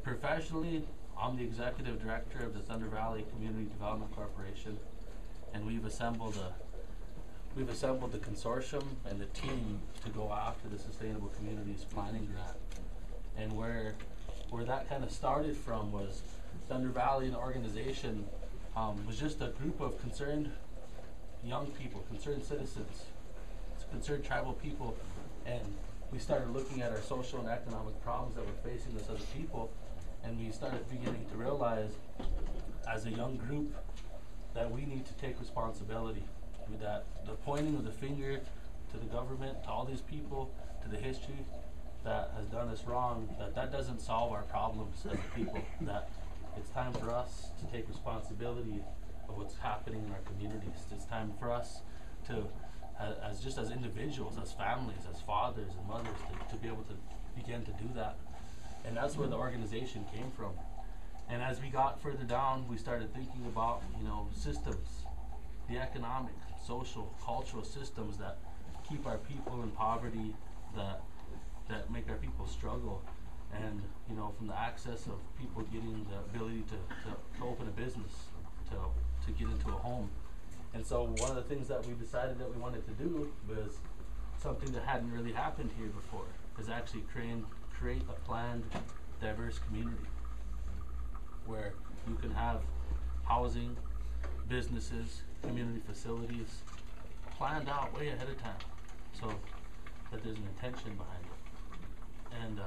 Professionally, I'm the executive director of the Thunder Valley Community Development Corporation, and we've assembled the consortium and the team to go after the Sustainable Communities Planning Grant. And where that kind of started from was Thunder Valley, an organization, was just a group of concerned young people, concerned citizens, concerned tribal people, and we started looking at our social and economic problems that were facing us as a people, and we started beginning to realize as a young group that we need to take responsibility. That the pointing of the finger to the government, to all these people, to the history that has done us wrong, that doesn't solve our problems as a people. That it's time for us to take responsibility of what's happening in our communities. It's time for us to, as individuals, as families, as fathers and mothers, to be able to begin to do that. And that's where the organization came from. And as we got further down, we started thinking about, systems, the economic, social, cultural systems that keep our people in poverty, that make our people struggle. And, from the access of people getting the ability to open a business, to get into a home. And so one of the things that we decided that we wanted to do was something that hadn't really happened here before, is actually create a planned, diverse community where you can have housing, businesses, community facilities planned out way ahead of time, so that there's an intention behind it.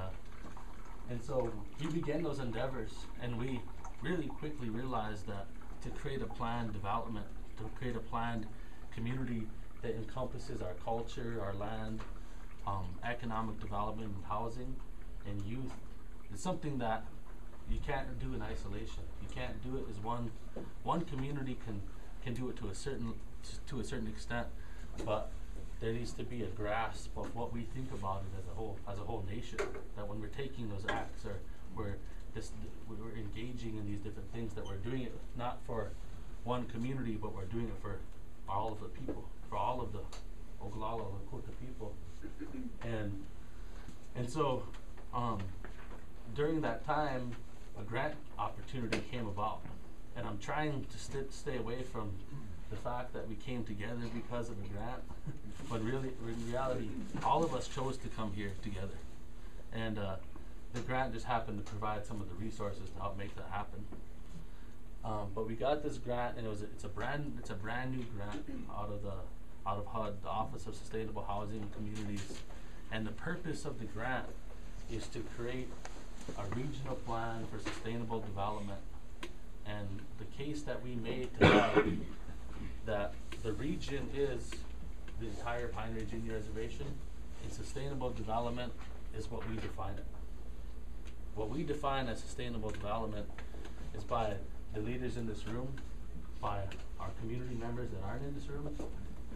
And so we began those endeavors, and we really quickly realized that to create a planned development, to create a planned community that encompasses our culture, our land, economic development and housing and youth, is something that you can't do in isolation. You can't do it as one community can do it to a certain extent, but there needs to be a grasp of what we think about it as a whole nation. That when we're taking those acts, or we're engaging in these different things, that we're doing it not for one community, but we're doing it for all of the people, for all of the Oglala Lakota people. And so during that time, a grant opportunity came about, and I'm trying to stay away from the fact that we came together because of a grant, but really, in reality, all of us chose to come here together, and the grant just happened to provide some of the resources to help make that happen. But we got this grant, and it's a brand new grant out of HUD, the Office of Sustainable Housing and Communities, and the purpose of the grant is to create a regional plan for sustainable development. And the case that we made to HUD, that the region is the entire Pine Ridge Reservation, and sustainable development is what we define it. What we define as sustainable development is by the leaders in this room, by our community members that aren't in this room,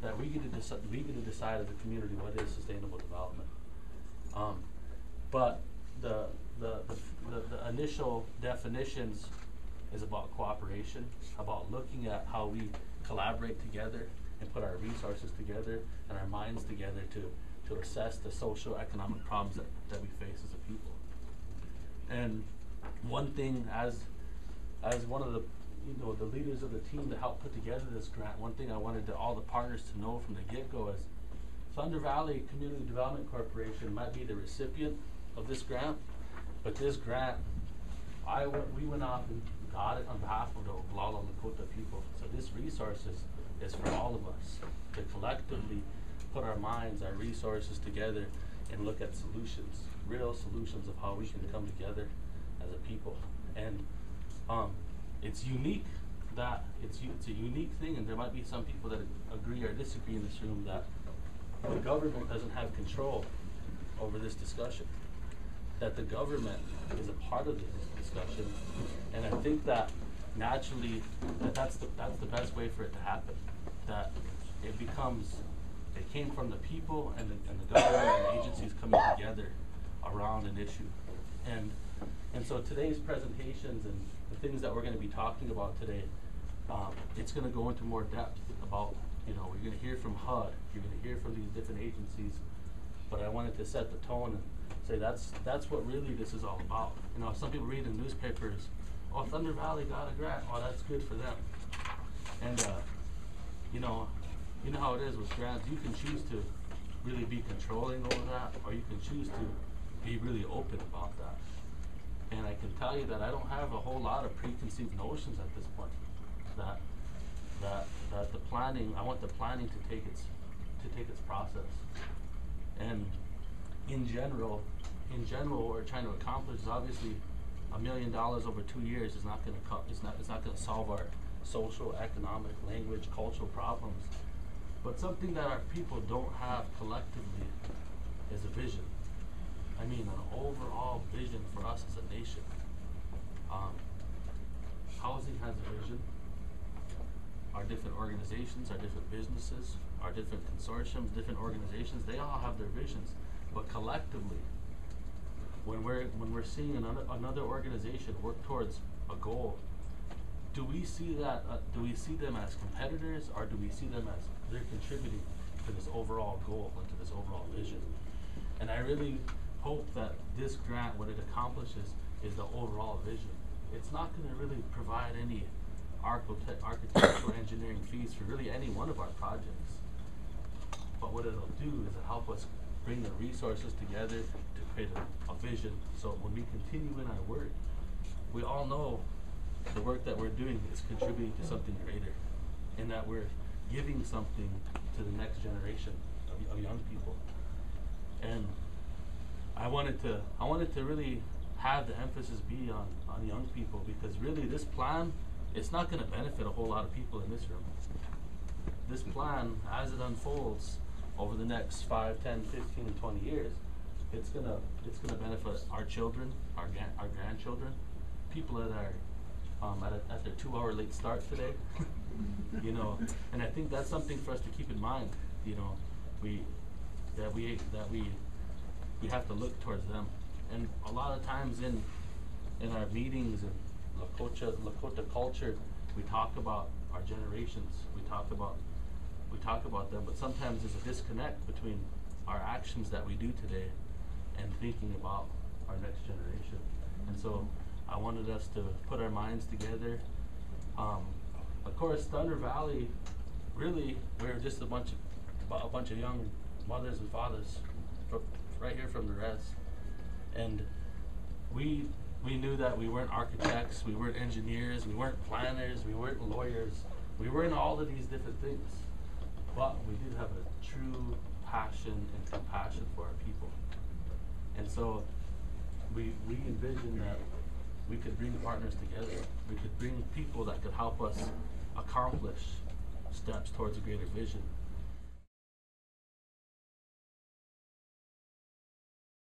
that we get to decide as a community what is sustainable development. But the initial definitions is about cooperation, about looking at how we collaborate together and put our resources together and our minds together to assess the social economic problems that we face as a people. And one thing, as one of the the leaders of the team that helped put together this grant, one thing I wanted all the partners to know from the get-go is Thunder Valley Community Development Corporation might be the recipient of this grant, but this grant, we went off and got it on behalf of the Oglala Lakota people. So this resource is for all of us to collectively put our minds, our resources together and look at solutions, real solutions of how we can come together as a people. And it's unique that it's a unique thing, and there might be some people that agree or disagree in this room that the government doesn't have control over this discussion, that the government is a part of this discussion. And I think that naturally that's the best way for it to happen, that it came from the people and the government and agencies coming together around an issue. And so today's presentations and the things that we're going to be talking about today, it's going to go into more depth about, we're going to hear from HUD, you're going to hear from these different agencies, but I wanted to set the tone and say that's what really this is all about. You know, some people read in newspapers, oh, Thunder Valley got a grant, oh, that's good for them. And you know how it is with grants. You can choose to really be controlling over that, or you can choose to be really open about that. And I can tell you that I don't have a whole lot of preconceived notions at this point. That the planning, I want the planning to take its process. And in general, what we're trying to accomplish is obviously $1 million over 2 years is not going to it's not going to solve our social, economic, language, cultural problems. But something that our people don't have collectively is a vision. I mean, an overall vision for us as a nation. Housing has a vision. Our different organizations, our different businesses, our different consortiums, different organizations, they all have their visions. But collectively, when we're seeing another organization work towards a goal, do we see that? Do we see them as competitors, or do we see them as they're contributing to this overall goal and to this overall vision? And I really hope that this grant, what it accomplishes, is the overall vision. It's not going to really provide any architectural engineering fees for really any one of our projects. But what it'll do is it'll help us bring the resources together to create a vision. So when we continue in our work, we all know the work that we're doing is contributing to something greater, and that we're giving something to the next generation of young people. And I wanted to really have the emphasis be on young people, because really this plan, it's not going to benefit a whole lot of people in this room. This plan, as it unfolds over the next 5, 10, 15, and 20 years, it's gonna benefit our children, our grandchildren, people that are at their 2-hour late start today. You know, and I think that's something for us to keep in mind. You know, we have to look towards them. And a lot of times in our meetings and Lakota culture, we talk about our generations. We talk about them, but sometimes there's a disconnect between our actions that we do today and thinking about our next generation. And so I wanted us to put our minds together. Of course, Thunder Valley, really, we're just a bunch of young mothers and fathers right here from the res. And we knew that we weren't architects, we weren't engineers, we weren't planners, we weren't lawyers, we weren't all of these different things. But we did have a true passion and compassion for our people. And so we envisioned that we could bring partners together. We could bring people that could help us accomplish steps towards a greater vision.